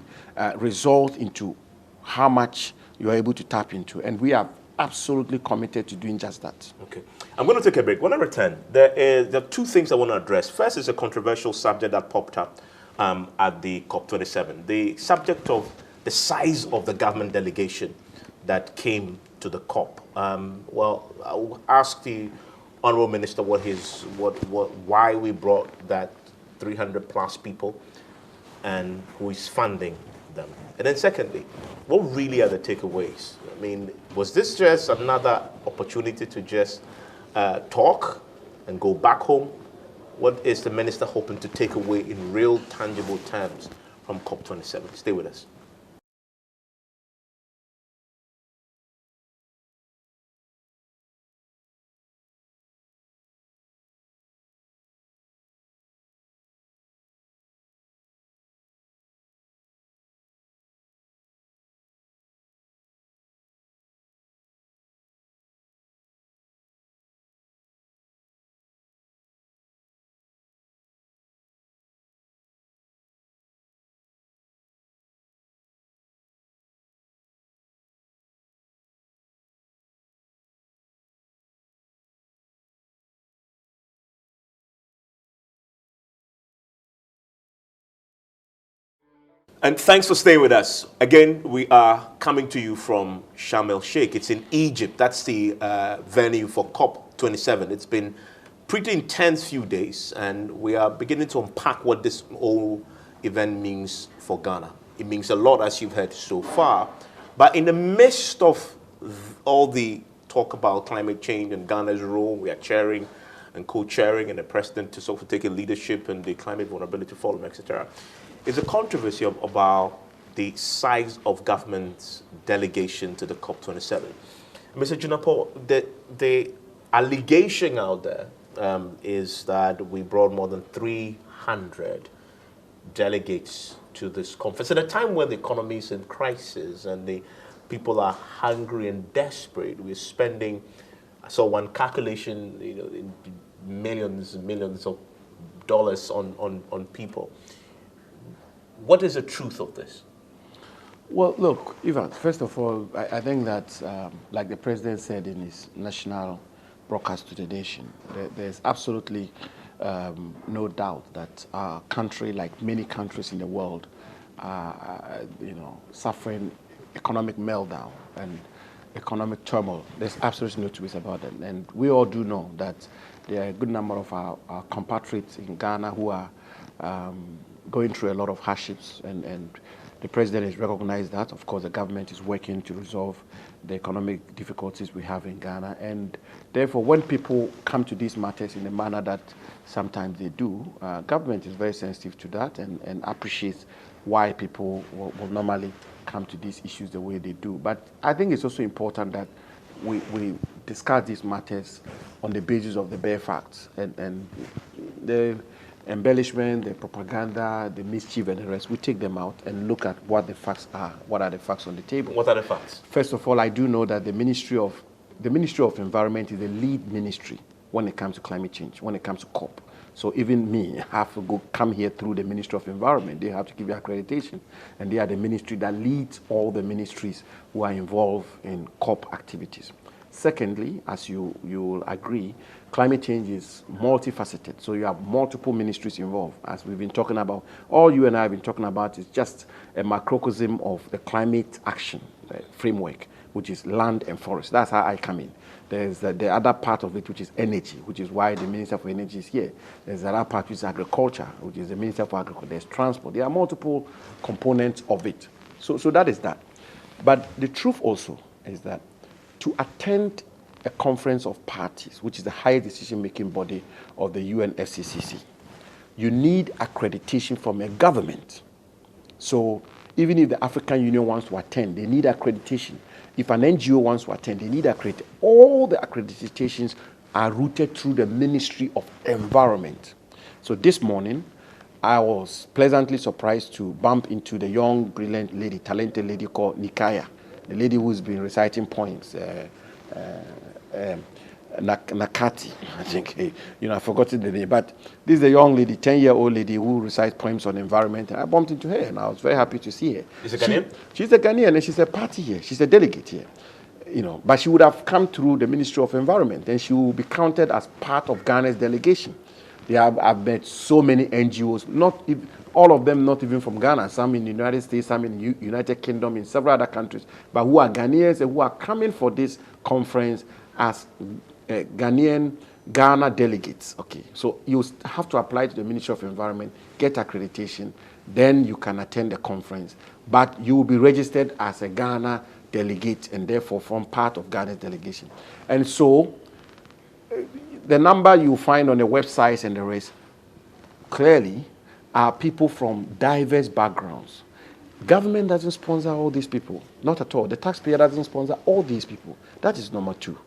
result into how much you're able to tap into. And we have absolutely committed to doing just that. Okay. I'm going to take a break. When I return, there are two things I want to address. First is a controversial subject that popped up at the COP27, the subject of the size of the government delegation that came to the COP. Well, I'll ask the Honorable Minister why we brought that 300 plus people and who is funding them. And then secondly, what really are the takeaways? I mean, was this just another opportunity to just talk and go back home? What is the minister hoping to take away in real, tangible terms from COP27? Stay with us. And thanks for staying with us. Again, we are coming to you from Sham El sheikh. It's in Egypt. That's the venue for COP27. It's been pretty intense few days, and we are beginning to unpack what this whole event means for Ghana. It means a lot, as you've heard so far. But in the midst of all the talk about climate change and Ghana's role, we are chairing and co-chairing, and the president is also taking leadership in the Climate Vulnerability Forum, etc. Is a controversy about the size of government's delegation to the COP27. Mr. Junapo, the allegation out there is that we brought more than 300 delegates to this conference at a time when the economy is in crisis and the people are hungry and desperate. We're spending, I saw one calculation, in millions and millions of dollars on people. What is the truth of this? Well, look, Ivan, first of all, I think that, like the president said in his national broadcast to the nation, there's absolutely no doubt that our country, like many countries in the world, are suffering economic meltdown and economic turmoil. There's absolutely no two ways about it. And we all do know that there are a good number of our compatriots in Ghana who are going through a lot of hardships, and the president has recognized that. Of course, the government is working to resolve the economic difficulties we have in Ghana, and therefore, when people come to these matters in the manner that sometimes they do, government is very sensitive to that and appreciates why people will normally come to these issues the way they do. But I think it's also important that we discuss these matters on the basis of the bare facts, and the embellishment, the propaganda, the mischief, and the rest, we take them out and look at what the facts are. What are the facts on the table? What are the facts? First of all, I do know that the Ministry of Environment is the lead ministry when it comes to climate change, when it comes to COP. So even me, I have to come here through the Ministry of Environment. They have to give you accreditation, and they are the ministry that leads all the ministries who are involved in COP activities. Secondly, as you will agree, climate change is multifaceted. So you have multiple ministries involved. As we've been talking about, all you and I have been talking about is just a macrocosm of the climate action framework, which is land and forest. That's how I come in. There's the other part of it, which is energy, which is why the Minister for Energy is here. There's the other part, which is agriculture, which is the Minister for Agriculture. There's transport. There are multiple components of it. So that is that. But the truth also is that to attend a conference of parties, which is the highest decision-making body of the UNFCCC, you need accreditation from a government. So even if the African Union wants to attend, they need accreditation. If an NGO wants to attend, they need accreditation. All the accreditations are routed through the Ministry of Environment. So this morning, I was pleasantly surprised to bump into the young, brilliant lady, talented lady called Nikaya, the lady who's been reciting poems, Nakati, I think. I've forgotten the name. But this is a young lady, 10-year-old lady who recites poems on environment. And I bumped into her, and I was very happy to see her. She's a Ghanaian? She's a Ghanaian, and she's a party here. She's a delegate here. but she would have come through the Ministry of Environment, and she will be counted as part of Ghana's delegation. I've met so many NGOs, all of them not even from Ghana, some in the United States, some in the United Kingdom, in several other countries, but who are Ghanaians and who are coming for this conference as Ghana delegates. Okay, so you have to apply to the Ministry of Environment, get accreditation, then you can attend the conference, but you will be registered as a Ghana delegate and therefore form part of Ghana's delegation. And so the number you find on the websites and the rest clearly are people from diverse backgrounds. Government doesn't sponsor all these people, not at all. The taxpayer doesn't sponsor all these people. That is number two.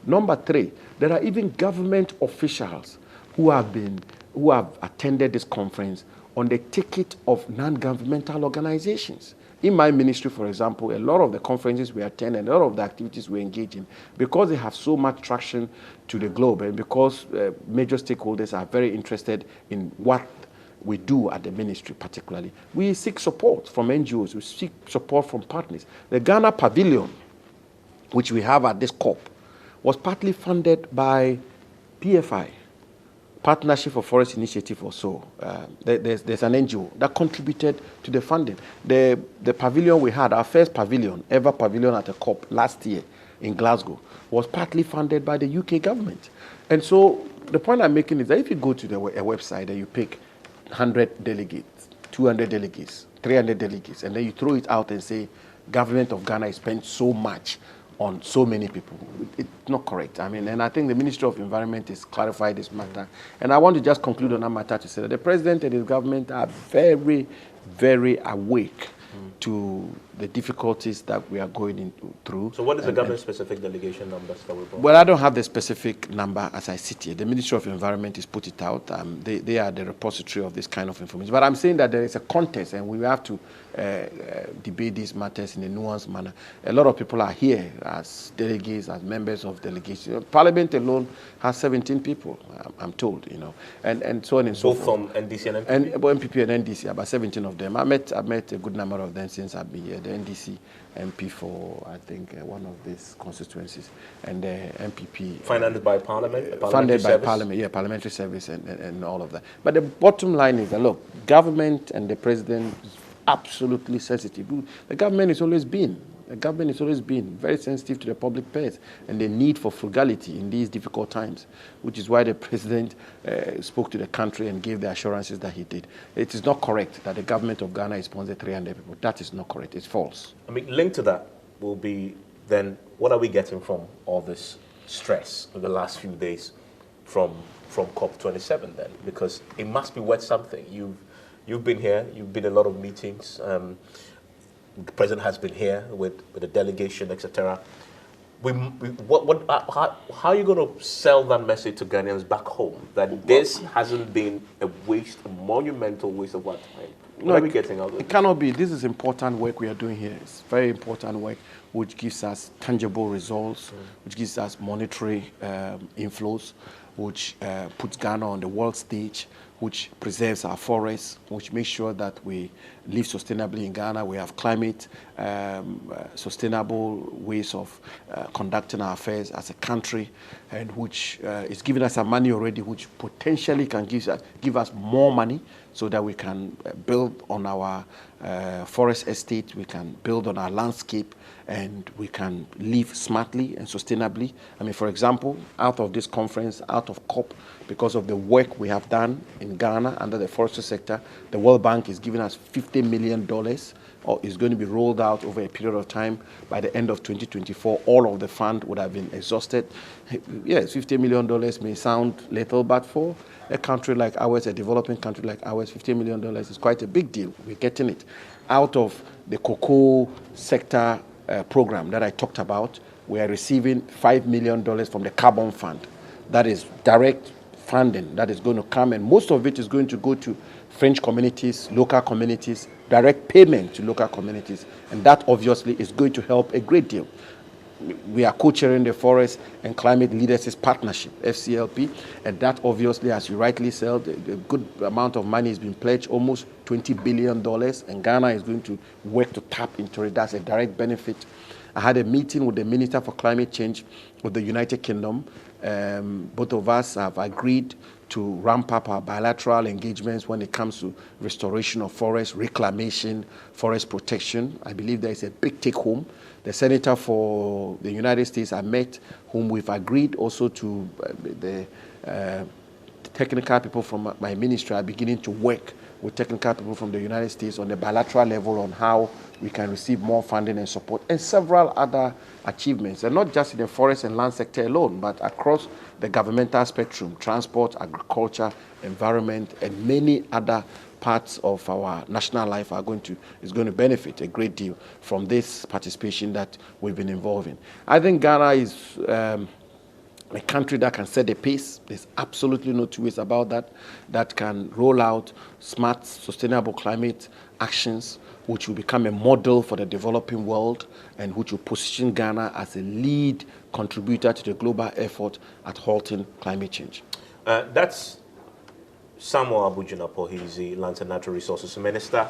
Number three, there are even government officials who have attended this conference on the ticket of non-governmental organizations. In my ministry, for example, a lot of the conferences we attend and a lot of the activities we engage in, because they have so much traction to the globe and because major stakeholders are very interested in what we do at the ministry particularly, we seek support from NGOs, we seek support from partners. The Ghana Pavilion, which we have at this COP, was partly funded by PFI, Partnership for Forest Initiative or so. There's an NGO that contributed to the funding. The pavilion we had, our first pavilion, ever pavilion at a COP last year in Glasgow, was partly funded by the UK government. And so the point I'm making is that if you go to a website and you pick 100 delegates, 200 delegates, 300 delegates, and then you throw it out and say, government of Ghana has spent so much on so many people. It's not correct. I mean, and I think the Ministry of Environment has clarified this matter. And I want to just conclude on that matter to say that the president and his government are very, very awake to the difficulties that we are going through. So what is the government-specific delegation numbers that we brought? Well, I don't have the specific number as I sit here. The Ministry of Environment has put it out. They are the repository of this kind of information. But I'm saying that there is a contest, and we have to debate these matters in a nuanced manner. A lot of people are here as delegates, as members of delegations. Parliament alone has 17 people, I'm told, and so on and so forth. Both from NDC and MPP? MPP and NDC, about 17 of them. I've met a good number of them since I've been here. The NDC MP for, I think, one of these constituencies, and the MPP. Financed by Parliament? Funded by Parliament, yeah, parliamentary service and all of that. But the bottom line is that, look, government and the president is absolutely sensitive. The government has always been very sensitive to the public purse and the need for frugality in these difficult times, which is why the president spoke to the country and gave the assurances that he did. It is not correct that the government of Ghana is sponsoring 300 people. That is not correct. It's false. I mean, linked to that will be then, what are we getting from all this stress in the last few days from COP27 then? Because it must be worth something. You've been here, you've been in a lot of meetings. The president has been here with the delegation, etc. How are you going to sell that message to Ghanaians back home that this hasn't been a monumental waste of our time? What are we getting out of it? It cannot be. This is important work we are doing here. It's very important work which gives us tangible results, which gives us monetary inflows, which puts Ghana on the world stage, which preserves our forests, which makes sure that we live sustainably in Ghana. We have climate, sustainable ways of conducting our affairs as a country, and which is giving us some money already, which potentially can give us more money so that we can build on our forest estate, we can build on our landscape, and we can live smartly and sustainably. I mean, for example, out of this conference, out of COP, because of the work we have done in Ghana under the forestry sector, the World Bank is giving us $50 million, or is going to be rolled out over a period of time. By the end of 2024, all of the fund would have been exhausted. Yes, $50 million may sound little, but for a country like ours, a developing country like ours, $50 million is quite a big deal. We're getting it. Out of the cocoa sector program that I talked about, we are receiving $5 million from the Carbon Fund. That is direct funding that is going to come, and most of it is going to go to French communities, local communities, direct payment to local communities, and that obviously is going to help a great deal. we are co-chairing the Forest and Climate Leaders Partnership, FCLP, and that obviously, as you rightly said, the good amount of money has been pledged, almost $20 billion, and Ghana is going to work to tap into it. That's a direct benefit. I had a meeting with the Minister for Climate Change of the United Kingdom. Both of us have agreed to ramp up our bilateral engagements when it comes to restoration of forests, reclamation, forest protection. I believe there is a big take-home. The Senator for the United States I met, whom we've agreed also to the technical people from my ministry are beginning to work with technical people from the United States on a bilateral level on how we can receive more funding and support, and several other achievements, and not just in the forest and land sector alone, but across the governmental spectrum, transport, agriculture, environment, and many other parts of our national life is going to benefit a great deal from this participation that we've been involved in. I think Ghana is a country that can set the pace. There's absolutely no two ways about that. That can roll out smart, sustainable climate actions, which will become a model for the developing world and which will position Ghana as a lead contributor to the global effort at halting climate change. That's Samuel Abujinapo. He's the Lands and Natural Resources Minister,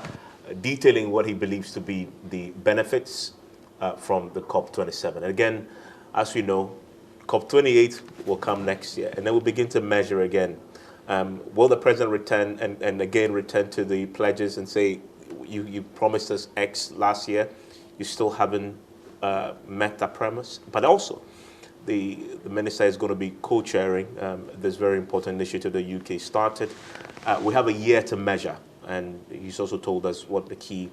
detailing what he believes to be the benefits from the COP27. And again, as we know, COP28 will come next year, and then we'll begin to measure again. Will the president return and again return to the pledges and say, you promised us X last year, you still haven't met that promise? But also, the minister is going to be co-chairing this very important initiative the UK started. We have a year to measure, and he's also told us what the key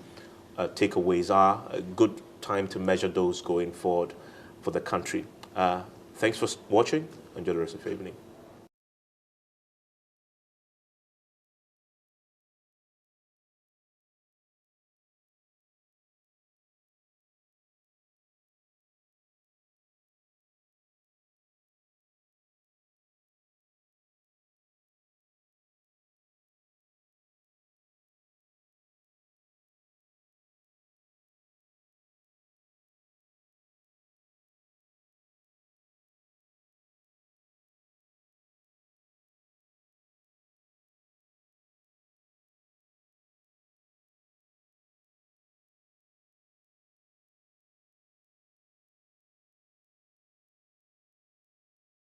takeaways are. A good time to measure those going forward for the country. Thanks for watching. Enjoy the rest of your evening.